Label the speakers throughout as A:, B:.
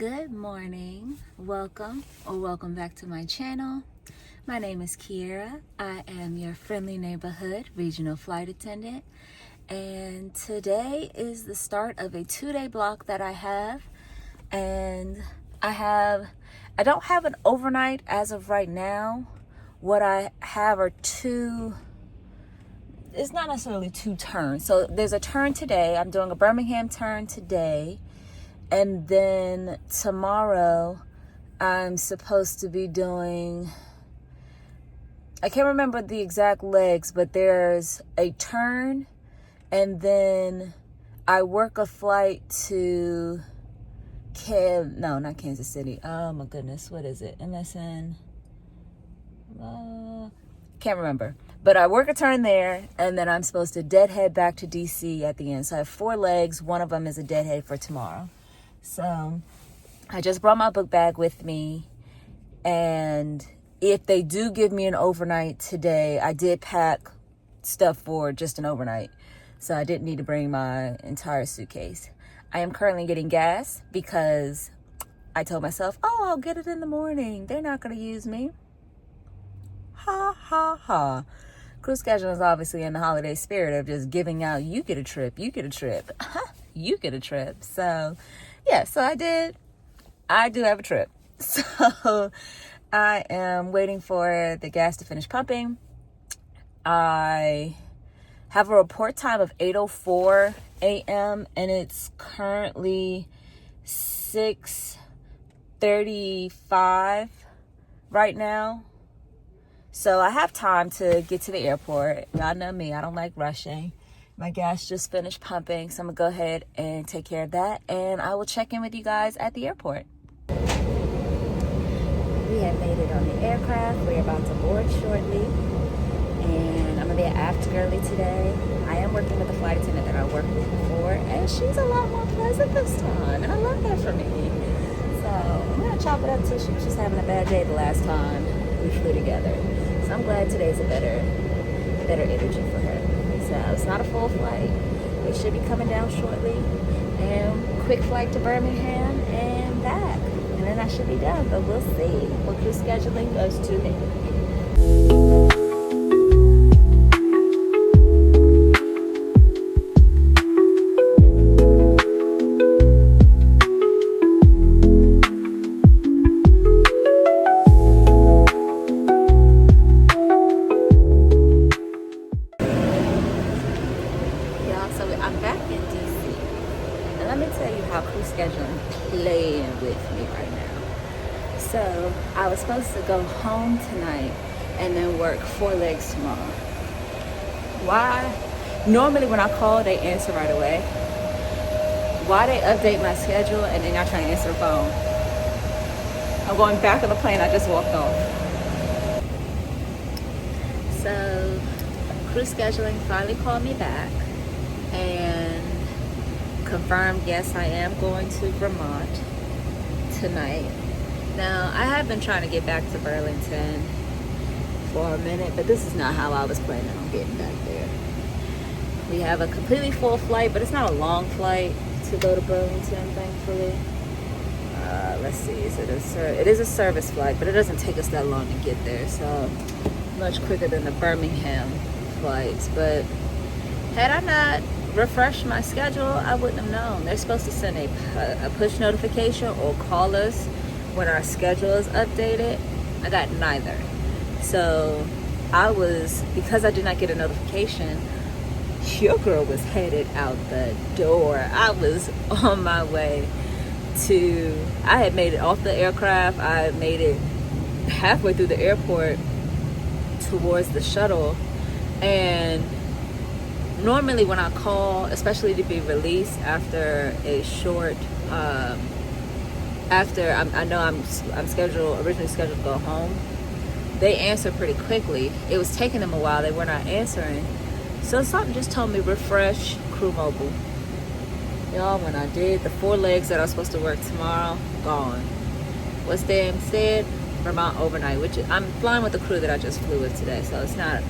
A: Good morning, welcome back to my channel. My name is Kiera. I am your friendly neighborhood regional flight attendant, and today is the start of a 2-day block that I have. And I don't have an overnight as of right now. What I have are it's not necessarily two turns. So there's a turn today. I'm doing a Birmingham turn today. And then tomorrow, I'm supposed to be doing, I can't remember the exact legs, but there's a turn, and then I work a flight to, not Kansas City. Oh my goodness, what is it? MSN? Can't remember. But I work a turn there, and then I'm supposed to deadhead back to DC at the end. So I have 4 legs. One of them is a deadhead for tomorrow. So I just brought my book bag with me, and if they do give me an overnight today, I did pack stuff for just an overnight, so I didn't need to bring my entire suitcase. I am currently getting gas because I told myself, I'll get it in the morning. They're not going to use me. Ha, ha, ha. Crew scheduling is obviously in the holiday spirit of just giving out, you get a trip, you get a trip, you get a trip. So yeah, so I do have a trip. So I am waiting for the gas to finish pumping. I have a report time of 8:04 a.m. and it's currently 6:35 right now. So I have time to get to the airport. Y'all know me, I don't like rushing. My gas just finished pumping, so I'm gonna go ahead and take care of that, and I will check in with you guys at the airport. We have made it on the aircraft. We're about to board shortly, and I'm gonna be an aft girly today. I am working with a flight attendant that I worked with before, and she's a lot more pleasant this time, and I love that for me. So I'm gonna chop it up too. She was just having a bad day the last time we flew together, so I'm glad today's a better energy for her. So it's not a full flight. It should be coming down shortly, and quick flight to Birmingham and back, and then I should be done. But we'll see what crew scheduling does to me. So I was supposed to go home tonight and then work 4 legs tomorrow. Why? Normally when I call, they answer right away. Why they update my schedule and then y'all trying to answer the phone? I'm going back on the plane I just walked off. So crew scheduling finally called me back and confirmed, yes, I am going to Vermont tonight. Now, I have been trying to get back to Burlington for a minute, but this is not how I was planning on getting back there. We have a completely full flight, but it's not a long flight to go to Burlington, thankfully. Let's see, it is a service flight, but it doesn't take us that long to get there, so much quicker than the Birmingham flights. But had I not refreshed my schedule, I wouldn't have known. They're supposed to send a push notification or call us when our schedule is updated. I got neither. So because I did not get a notification, your girl was headed out the door. I was on my way I had made it off the aircraft. I made it halfway through the airport towards the shuttle. And normally when I call, especially to be released after a short, after I know I'm originally scheduled to go home, they answer pretty quickly. It was taking them a while. They were not answering. So something just told me refresh Crew Mobile. Y'all, when I did, the 4 legs that I was supposed to work tomorrow, gone. What's there instead? Vermont overnight, which I'm flying with the crew that I just flew with today. So it's not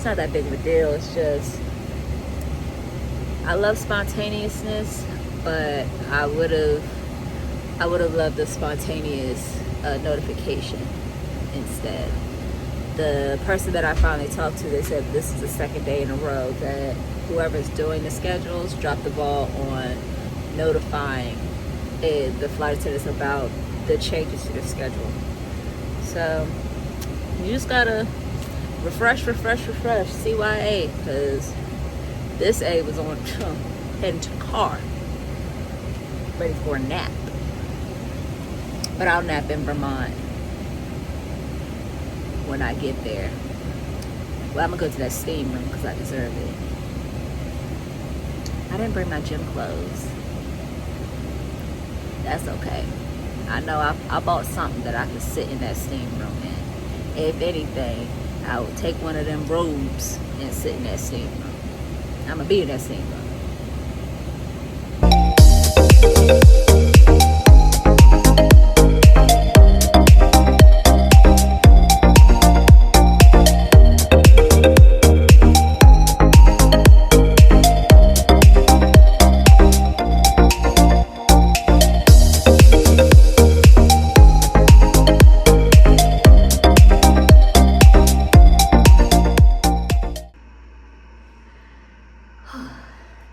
A: that big of a deal. It's just, I love spontaneousness, but I would have I would have loved a spontaneous notification instead. The person that I finally talked to, they said this is the second day in a row that whoever's doing the schedules dropped the ball on notifying the flight attendants about the changes to their schedule. So you just gotta refresh, CYA, because this A was on heading to the car, ready for a nap. But I'll nap in Vermont when I get there. Well, I'm gonna go to that steam room because I deserve it. I didn't bring my gym clothes. That's okay. I know I bought something that I could sit in that steam room in. If anything, I would take one of them robes and sit in that steam room. I'm gonna be in that steam room.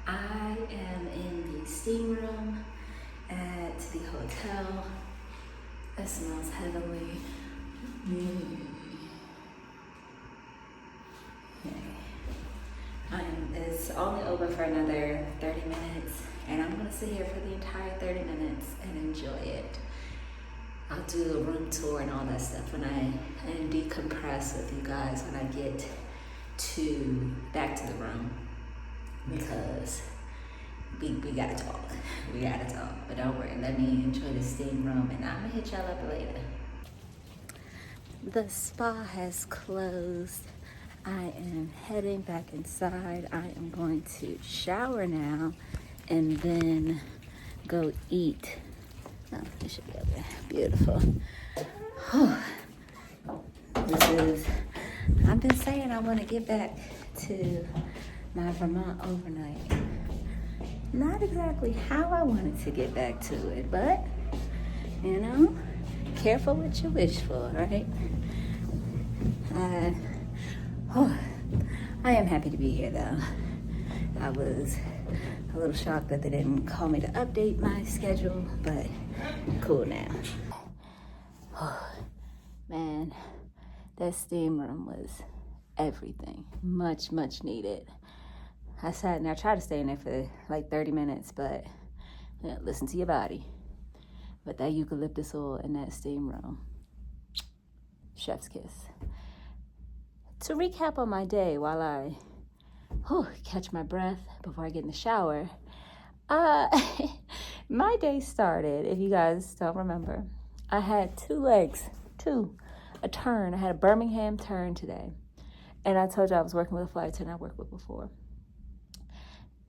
A: I am in the steam room at the hotel. It smells heavenly. It's only open for another 30 minutes, and I'm gonna sit here for the entire 30 minutes and enjoy it. I'll do a room tour and all that stuff and decompress with you guys when I get back to the room, because we gotta talk. But don't worry, let me enjoy the steam room, and I'm gonna hit y'all up later. The spa has closed. I am heading back inside. I am going to shower now and then go eat. Oh, it should be over there. Beautiful. I've been saying I want to get back to my Vermont overnight. Not exactly how I wanted to get back to it, but, careful what you wish for, right? I am happy to be here, though. I was a little shocked that they didn't call me to update my schedule, but cool now. Man, that steam room was everything. Much needed. I sat and I tried to stay in there for like 30 minutes, but listen to your body. But that eucalyptus oil in that steam room, chef's kiss. To recap on my day while I catch my breath before I get in the shower, my day started, if you guys don't remember, I had a turn. I had a Birmingham turn today. And I told you I was working with a flight attendant I worked with before.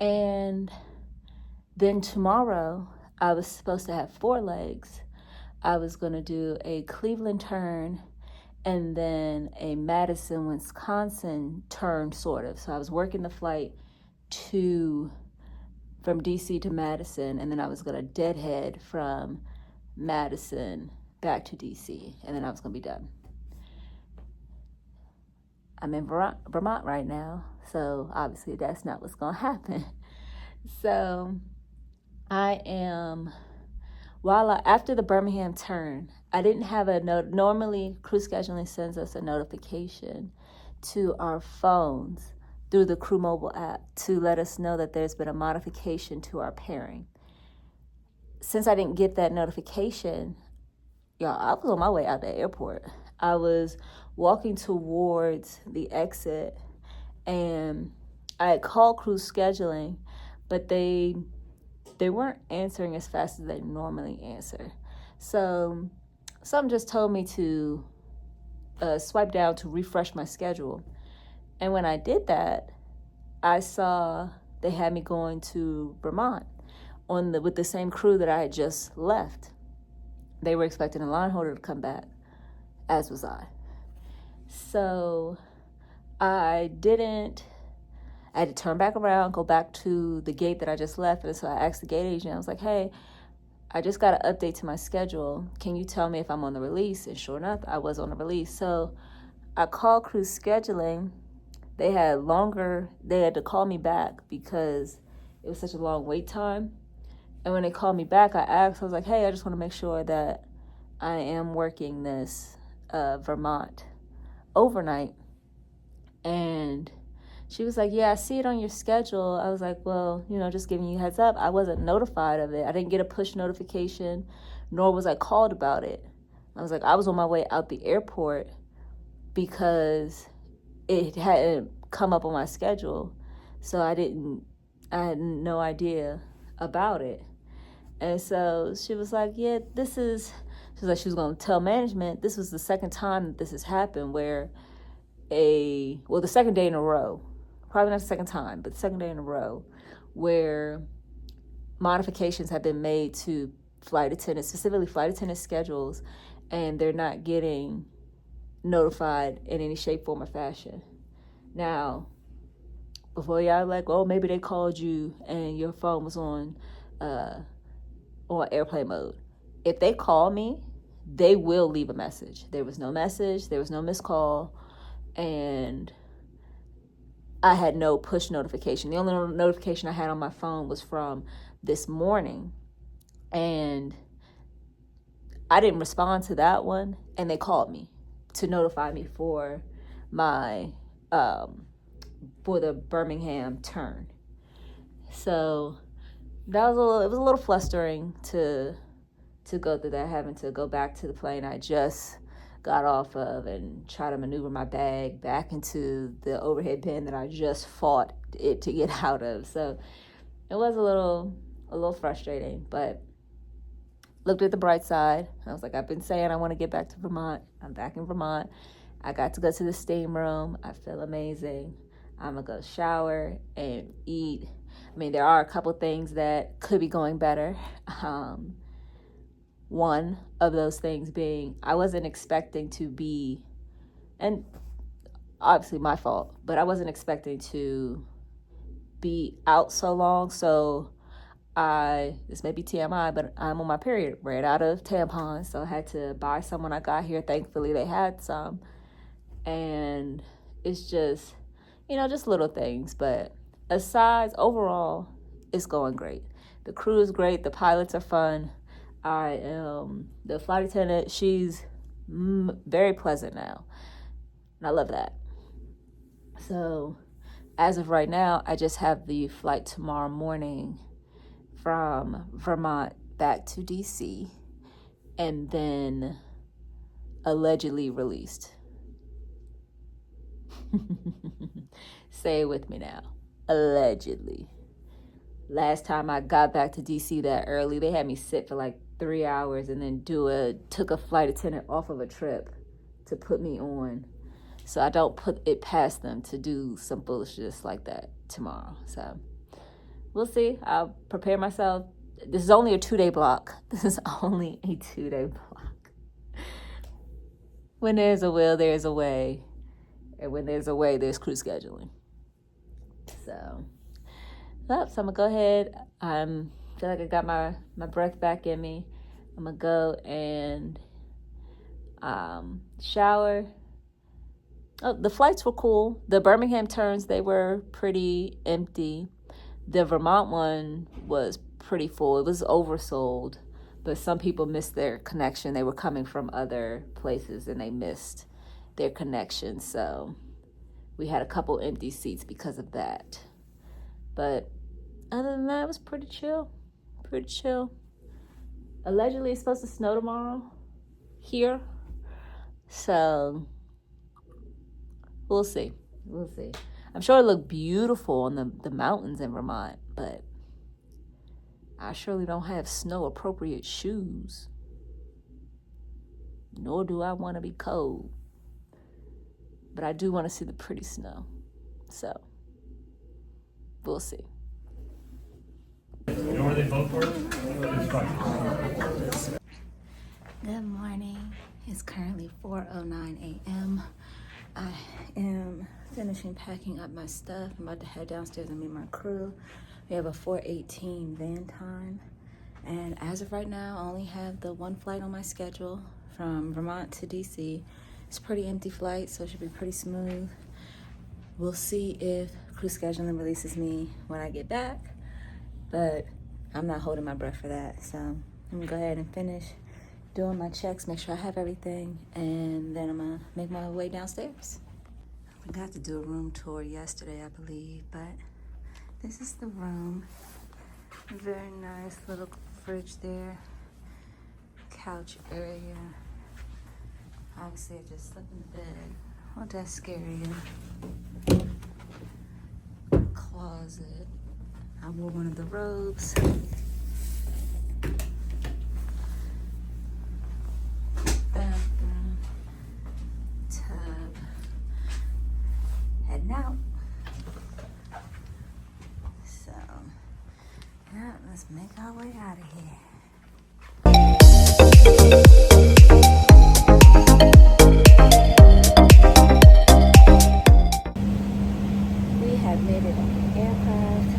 A: And then tomorrow, I was supposed to have 4 legs. I was going to do a Cleveland turn and then a Madison, Wisconsin turn, sort of. So I was working the flight from DC to Madison, and then I was going to deadhead from Madison back to DC, and then I was going to be done. I'm in Vermont right now, so obviously that's not what's going to happen. So I am, after the Birmingham turn, I didn't have a note. Normally, crew scheduling sends us a notification to our phones through the Crew mobile app to let us know that there's been a modification to our pairing. Since I didn't get that notification, I was on my way out the airport. I was walking towards the exit, and I had called crew scheduling, but they weren't answering as fast as they normally answer. So something just told me to swipe down to refresh my schedule. And when I did that, I saw they had me going to Vermont with the same crew that I had just left. They were expecting a line holder to come back, as was I. So I had to turn back around, go back to the gate that I just left. And so I asked the gate agent, I was like, hey, I just got an update to my schedule. Can you tell me if I'm on the release? And sure enough, I was on the release. So I called cruise scheduling. They had to call me back because it was such a long wait time. And when they called me back, I was like, hey, I just want to make sure that I am working this Vermont overnight. And she was like, yeah, I see it on your schedule. I was like, well, just giving you a heads up. I wasn't notified of it. I didn't get a push notification, nor was I called about it. I was like, I was on my way out the airport because it hadn't come up on my schedule. So I had no idea about it. And so she was like, yeah, she was going to tell management. This was the second time that this has happened where the second day in a row, probably not the second time, but the second day in a row, where modifications have been made to flight attendants, specifically flight attendant schedules, and they're not getting notified in any shape, form, or fashion. Now, before y'all like, oh, maybe they called you and your phone was on airplane mode. If they call me, they will leave a message. There was no message, there was no missed call, and I had no push notification. The only notification I had on my phone was from this morning, and I didn't respond to that one, and they called me to notify me for my for the Birmingham turn. So it was a little flustering to go through that, having to go back to the plane I just got off of and try to maneuver my bag back into the overhead bin that I just fought it to get out of. So it was a little frustrating, but looked at the bright side. I was like, I've been saying I want to get back to Vermont. I'm back in Vermont. I got to go to the steam room. I feel amazing. I'm going to go shower and eat. I mean, there are a couple things that could be going better. One of those things being I wasn't expecting to be, and obviously my fault, but I wasn't expecting to be out so long. So this may be TMI, but I'm on my period, ran out of tampons. So I had to buy some when I got here. Thankfully, they had some. And it's just, just little things. But overall, it's going great. The crew is great. The pilots are fun. The flight attendant, she's very pleasant now. And I love that. So as of right now, I just have the flight tomorrow morning from Vermont back to DC, and then allegedly released. Say it with me now. Allegedly. Last time I got back to DC that early, they had me sit for like 3 hours and then took a flight attendant off of a trip to put me on. So I don't put it past them to do some bullshit like that tomorrow. So we'll see. I'll prepare myself. This is only a 2-day block. When there's a will, there's a way. And when there's a way, there's crew scheduling. So I'm going to go ahead. I feel like I got my breath back in me. I'm going to go and shower. Oh, the flights were cool. The Birmingham turns, they were pretty empty. The Vermont one was pretty full. It was oversold, but some people missed their connection. They were coming from other places and they missed their connection. So we had a couple empty seats because of that. But other than that, it was pretty chill. Allegedly, it's supposed to snow tomorrow here. So we'll see. I'm sure it looked beautiful on the mountains in Vermont, but I surely don't have snow-appropriate shoes. Nor do I want to be cold. But I do want to see the pretty snow. So we'll see.
B: You know where they both were?
A: Good morning. It's currently 4:09 a.m. I am finishing packing up my stuff. I'm about to head downstairs and meet my crew. We have a 4:18 van time. And as of right now, I only have the one flight on my schedule from Vermont to DC. It's a pretty empty flight, so it should be pretty smooth. We'll see if crew scheduling releases me when I get back, but I'm not holding my breath for that. So I'm gonna go ahead and finish doing my checks, make sure I have everything, and then I'm gonna make my way downstairs. I forgot to do a room tour yesterday, I believe, but this is the room. Very nice little fridge there, couch area. Obviously, I just slept in the bed. Well, desk area, closet. I wore one of the robes. Bathroom, tub. Heading out. So, yeah, let's make our way out of here. We have made it on the aircraft.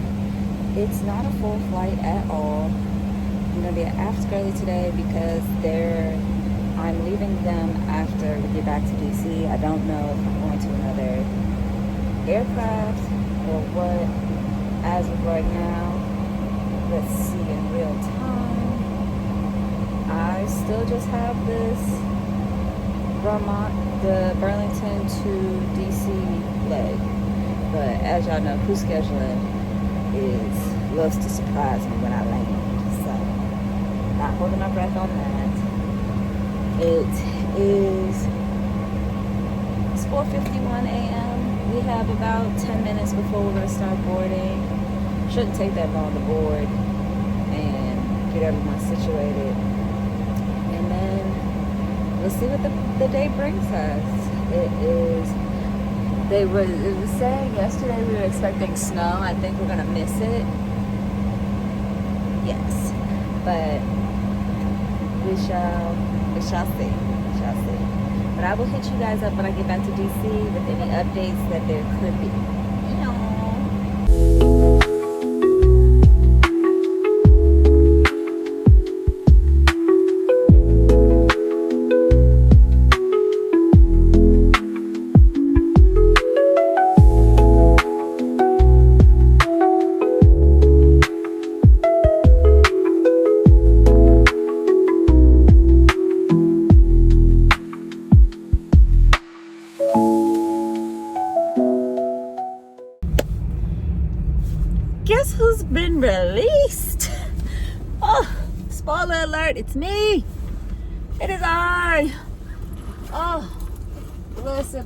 A: It's not a full flight at all. I'm gonna be at AFTS early today because I'm leaving them after we get back to DC. I don't know if I'm going to another aircraft or what. As of right now, let's see in real time. I still just have this the Burlington to DC leg. But as y'all know, crew scheduling loves to surprise me when I land. So, not holding my breath on that. It's 4:51 a.m. We have about 10 minutes before we're going to start boarding. Shouldn't take that long to board and get everyone situated. And then we'll see what the day brings us. It was saying yesterday we were expecting snow. I think we're going to miss it. Yes. But we shall see. But I will hit you guys up when I get back to DC with any updates that there could be. Guess who's been released? Oh, spoiler alert, it's me. It is I. Oh, bless it.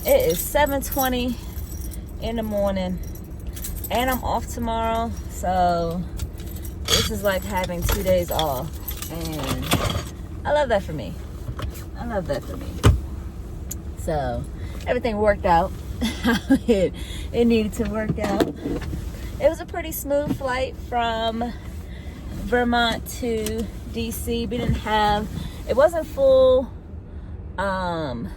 A: It is 7:20 in the morning and I'm off tomorrow. So this is like having 2 days off. And I love that for me. So everything worked out. it needed to work out. It was a pretty smooth flight from Vermont to DC. It wasn't full. And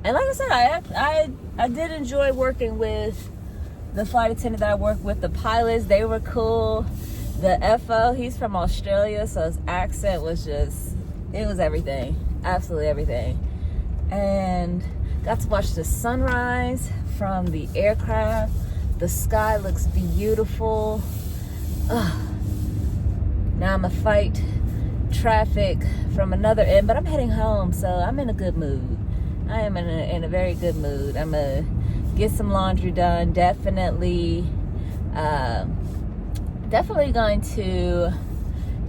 A: like I said, I did enjoy working with the flight attendant that I worked with. The pilots, they were cool. The FO, he's from Australia, so his accent was it was everything. Absolutely everything. And got to watch the sunrise from the aircraft. The sky looks beautiful. Now I'm gonna fight traffic from another end, but I'm heading home, so I'm in a good mood. I am in a very good mood. I'm gonna get some laundry done. Definitely going to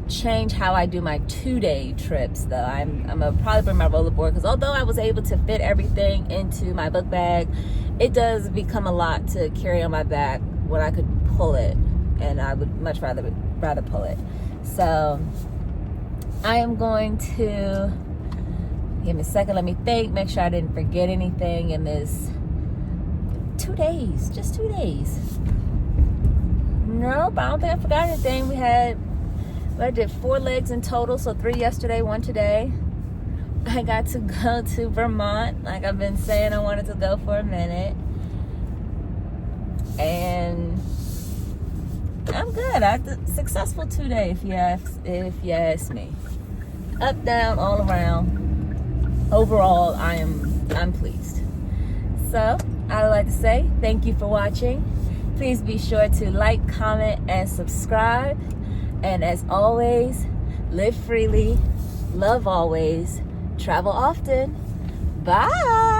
A: change how I do my 2-day trips though. I'm gonna probably bring my rollerboard because although I was able to fit everything into my book bag, it does become a lot to carry on my back when I could pull it, and I would much rather pull it. So I am going to give me a second, let me think, make sure I didn't forget anything in this 2 days, just 2 days. Nope, I don't think I forgot anything. I did 4 legs in total, so 3 yesterday, 1 today. I got to go to Vermont, like I've been saying I wanted to go for a minute. And I'm good. Successful 2 day, if you ask me. Up, down, all around. Overall, I'm pleased. So I'd like to say thank you for watching. Please be sure to like, comment, and subscribe. And as always, live freely, love always, travel often. Bye.